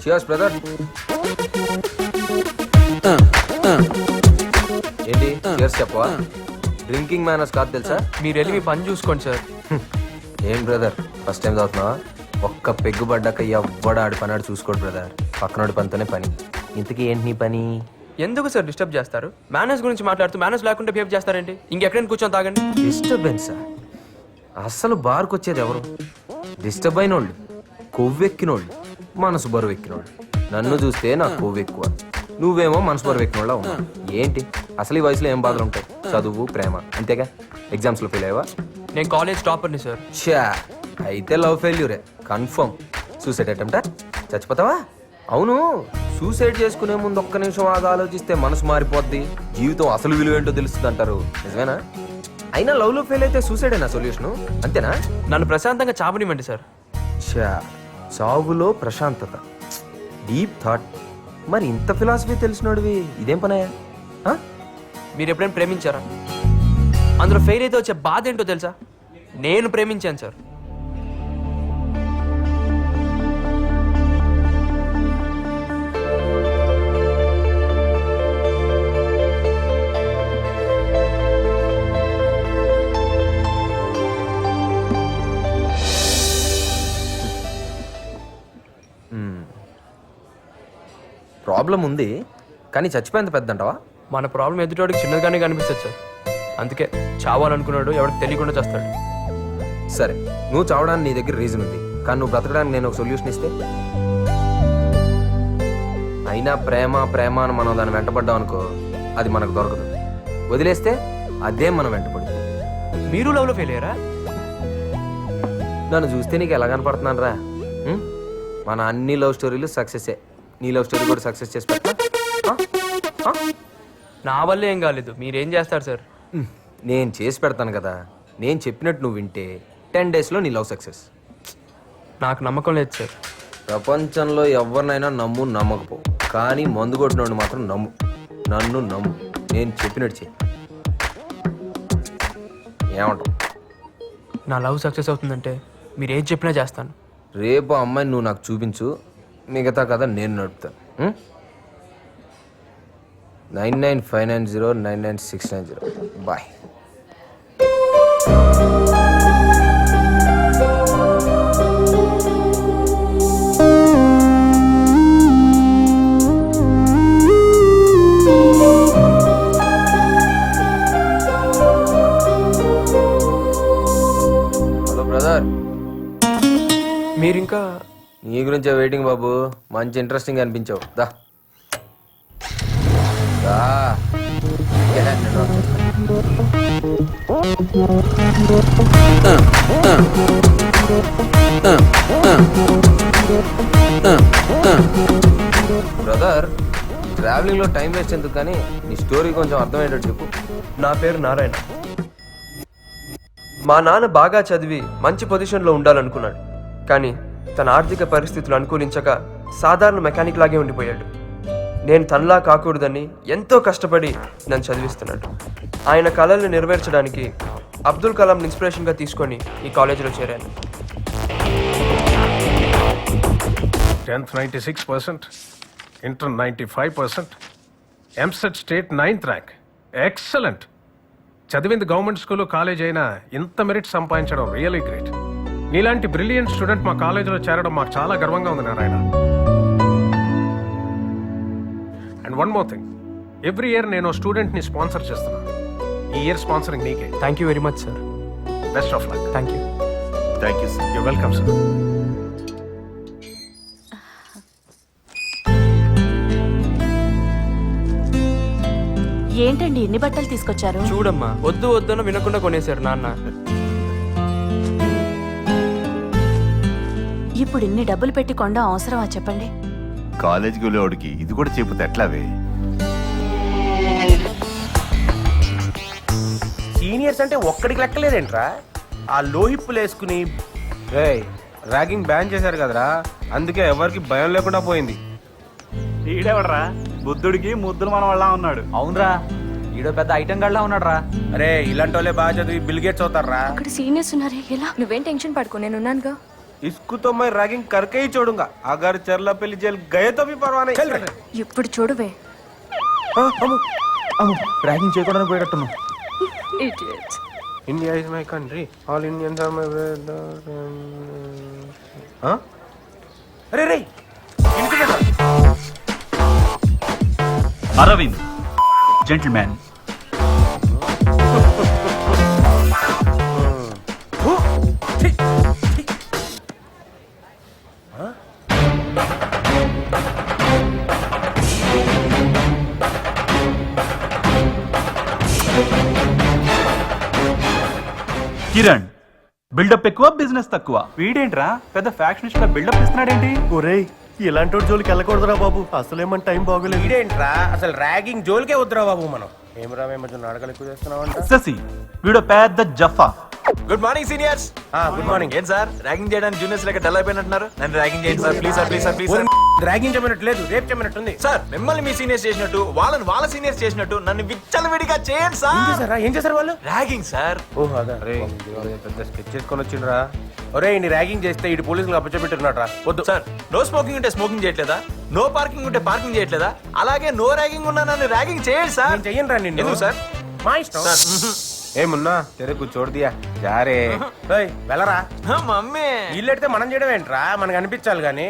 Cheers brother. ఏంటి cheers చెప్పవా? Drinking manners కాదు తెలుసా? మీరు వెళ్ళి మీ పని చూసుకోండి సార్. ఏం బ్రదర్ ఫస్ట్ టైం చదువుతున్నావా? ఒక్క పెగ్గు పడ్డాక ఎవ్వడు ఆడి పని ఆడు చూసుకోడు బ్రదర్. పక్కనోడి పనితోనే పని. ఇంతకీ ఏంటి నీ పని? ఎందుకు సార్ డిస్టర్బ్ చేస్తారు? మేనేజ్ గురించి మాట్లాడుతూ మేనేజ్ లేకుండా బిహేవ్ చేస్తారేంటి? ఇంకెక్కడైనా కూర్చొని తాగండి. డిస్టర్బెన్సా? అస్సలు బార్కి వచ్చేది ఎవరు? డిస్టర్బ్ అయినోళ్ళు, కొవ్వెక్కినోళ్ళు, మనసు బరువు ఎక్కినోళ్ళు. నన్ను చూస్తే నాకు కొవ్వు ఎక్కువ, నువ్వేమో మనసు బరువు ఎక్కినోళ్ళ ఉన్నావు. ఏంటి అసలు ఈ వయసులో ఏం బాధలు ఉంటాయి? చదువు, ప్రేమ, అంతేగా. ఎగ్జామ్స్లో ఫెయిల్ అయ్యావా? నేను కాలేజ్ టాపర్ని సార్. షా, అయితే లవ్ ఫెయిల్యూరే కన్ఫర్మ్. సూసైడ్ అటెంప్టా? చచ్చిపోతావా? అవును, సూసైడ్ చేసుకునే ముందు ఒక్క నిమిషం ఆగా ఆలోచిస్తే మనసు మారిపోద్ది, జీవితం అసలు విలువ ఏంటో తెలుస్తుంది అంటారు. నిజమేనా? అయినా లవ్ లో ఫెయిల్ అయితే సూసైడ్ అయినా సొల్యూషన్? అంతేనా? నన్ను ప్రశాంతంగా చావనివ్వండి సార్. షా, చావులో ప్రశాంతత, డీప్ థాట్. మరి ఇంత ఫిలాసఫీ తెలిసినోడివి ఇదేం పనయా? మీరు ఎప్పుడైనా ప్రేమించారా? అందులో ఫెయిల్ అయితే వచ్చే బాధ ఏంటో తెలుసా? నేను ప్రేమించాను సార్. ప్రాబ్లం ఉంది కానీ చచ్చిపోయేంత పెద్ద అంటావా? మన ప్రాబ్లం ఎదుటోడికి చిన్నగానే కనిపిస్తుంది సార్. అందుకే చావాలనుకున్నాడు ఎవరికి తెలియకుండా చేస్తాడు. సరే, నువ్వు చావడానికి నీ దగ్గర రీజన్ ఉంది, కానీ నువ్వు బ్రతకడానికి నేను ఒక సొల్యూషన్ ఇస్తే? అయినా ప్రేమ ప్రేమ అని మనం దాన్ని వెంటపడ్డాం అనుకో, అది మనకు దొరకదు. వదిలేస్తే అదే మనం వెంటపడుతుంది. మీరు లవ్లో ఫెయిల్ అయ్యారా? నన్ను చూస్తే నీకు ఎలా కనపడుతున్నాను రా? మన అన్ని లవ్ స్టోరీలు సక్సెసే. నీ లవ్ స్టోరీ కూడా సక్సెస్ చేసి పెట్టా? నా వల్ల ఏం కాలేదు, మీరేం చేస్తారు సార్? నేను చేసి పెడతాను కదా. నేను చెప్పినట్టు నువ్వు వింటే 10 daysలో నీ లవ్ సక్సెస్. నాకు నమ్మకం లేదు సార్. ప్రపంచంలో ఎవరినైనా నమ్ము, నమ్మకపో, కానీ మందు కొట్టినోడు మాత్రం నమ్ము. నన్ను నమ్ము, నేను చెప్పినట్టు చెయ్యి. ఏమంటావు? నా లవ్ సక్సెస్ అవుతుందంటే మీరు ఏం చెప్పినా చేస్తాను. రేపు అమ్మాయిని నువ్వు నాకు చూపించు, మిగతా కథ నేను నడుపుతాను. 9959099690. బాయ్. Hello brother. మీరింకా నీ గురించే వెయిటింగ్ బాబు. మంచి ఇంట్రెస్టింగ్ అనిపించావు. దా దా. బ్రదర్, ట్రావెలింగ్ లో టైం వేస్ట్ ఎందుకు, కానీ నీ స్టోరీ కొంచెం అర్థమయ్యేటట్టు చెప్పు. నా పేరు నారాయణ. మా నాన్న బాగా చదివి మంచి పొజిషన్లో ఉండాలనుకున్నాడు, కానీ తన ఆర్థిక పరిస్థితులు అనుకూలించక సాధారణ మెకానిక్ లాగే ఉండిపోయాడు. నేను తనలా కాకూడదని ఎంతో కష్టపడి నన్ను చదివిస్తున్నాడు. ఆయన కళల్ని నెరవేర్చడానికి అబ్దుల్ కలాం ఇన్స్పిరేషన్గా తీసుకొని ఈ కాలేజీలో చేరాను. 10th 96%, inter 95%, EAMCET state 9th rank. Excellent. చదివింది గవర్నమెంట్ స్కూల్, కాలేజ్ అయినా ఇంత మెరిట్ సంపాదించడం రియలీ గ్రేట్. నీలాంటి బ్రిలియంట్ స్టూడెంట్ మా కాలేజీలో చేరడం మాకు చాలా గర్వంగా ఉంది Narayana. And one more thing, every year నేను స్టూడెంట్ని స్పాన్సర్ చేస్తున్నాను. ఈ ఇయర్ స్పాన్సరింగ్ నీకే. Thank you very much sir. Best of luck. Thank you. Thank you sir. You welcome sir. ఏంటండి ఎన్ని బట్టలు తీసుకొచ్చారు? చూడమ్మా, వద్దు వద్దన వినకుండా కొనేశారు నాన్న. ఇప్పుడు ఇన్ని డబ్బులు పెట్టి కొండం అవసరమా చెప్పండి? కాలేజీకి వెళ్ళేవాడికి ఇది కూడా చెబితే ఎట్లావే? సీనియర్స్ అంటే ఒక్కడికి లెక్కలేదేంట్రా? ఆ లోహిప్పులు వేసుకుని ర్యాగింగ్ బ్యాన్ చేశారు కదరా, అందుకే ఎవరికి భయం లేకుండా పోయింది. ఈడెవడరా? బుద్ధుడికి ముద్దులు మన వాళ్ళ ఉన్నాడు. అవునరా, ఈడో పెద్ద ఐటమ్ గడ్లా ఉన్నాడు రా. అరే ఇలాంటి వాళ్ళే బాగా చదివి బిల్ గేట్స్ అవుతారా? అక్కడ సీనియర్స్ ఉన్నారే, ఎలా? నువ్వేం టెన్షన్ పడుకో, నేను ఉన్నానుగా. इसको तो मैं रैगिंग करके ही छोड़ूंगा अगर चरलापल्ली जेल गए तो भी परवाह नहीं चल ఇప్పుడు చూడవే रैगिंग చేయకూడదని పోయేటట్టున్నావు India is my country all Indians are my అరే రే అరవింద్ జెంటిల్మ్యాన్. కిరణ్ బిల్డప్ ఎక్కువ బిజినెస్ తక్కువ. వీడేంట్రా పెద్ద ఫ్యాక్షనిస్ట్ బిల్డప్ ఇస్తున్నాడేంటి? ఒరేయ్ ఇలాంటి జోలికి వెళ్ళకూడదురా బాబు, అసలేమని టైం బాగోలేదు. ఇదేంట్రా అసలు ర్యాగింగ్ జోలికే వద్దురా బాబు మనం. ఏమరా మేము నాటకాలు ఎక్కువ చేస్తున్నావంట. శశి వీడు పెద్ద జఫా. Good morning seniors. Good morning. ఏం సార్ ర్యాగింగ్ చేయడానికి జూనియర్స్ లెక్క డల్ అయిపోయినట్టున్నారు? నన్ను ర్యాగింగ్ చేయండి sir, please sir, please sir, please sir. Ragging చెప్పినట్టు లేదు, రేపు చెప్పినట్టుంది. సార్ మిమ్మల్ని మీ సీనియర్స్ చేసినట్టు వాళ్ళని వాళ్ళ సీనియర్స్ చేసినట్టు నన్ను విచ్చలవిడిగా చేయండి సార్. ఏం చేశారు వాళ్ళు? Ragging sir. ఓహ్ అదే పెద్ద స్కెచ్ చేసుకొని వచ్చిండ్రా. ఒరే ఇన్ని ర్యాగింగ్ చేస్తే ఇటు పోలీసులు అప్పచెప్పెట్టున్నాడు రా. వద్దు సార్ నో స్మోకింగ్ ఉంటే స్మోకింగ్ చేయట్లేదా? నో పార్కింగ్ ఉంటే పార్కింగ్ చేయట్లేదా? అలాగే నో ర్యాగింగ్ ఉన్నా నన్ను ర్యాగింగ్ చేయండి సార్. నేను చెయ్యను రా నిన్ను. ఎందుకు సార్? మా ఇష్టం. ఏమున్నా తెరే కూర్చోడు దియా జారే వెళ్ళరా. మమ్మీ ఇల్లు ఎడితే మనం చేయడం ఏంట్రా, మనకు అనిపించాలి గానీ.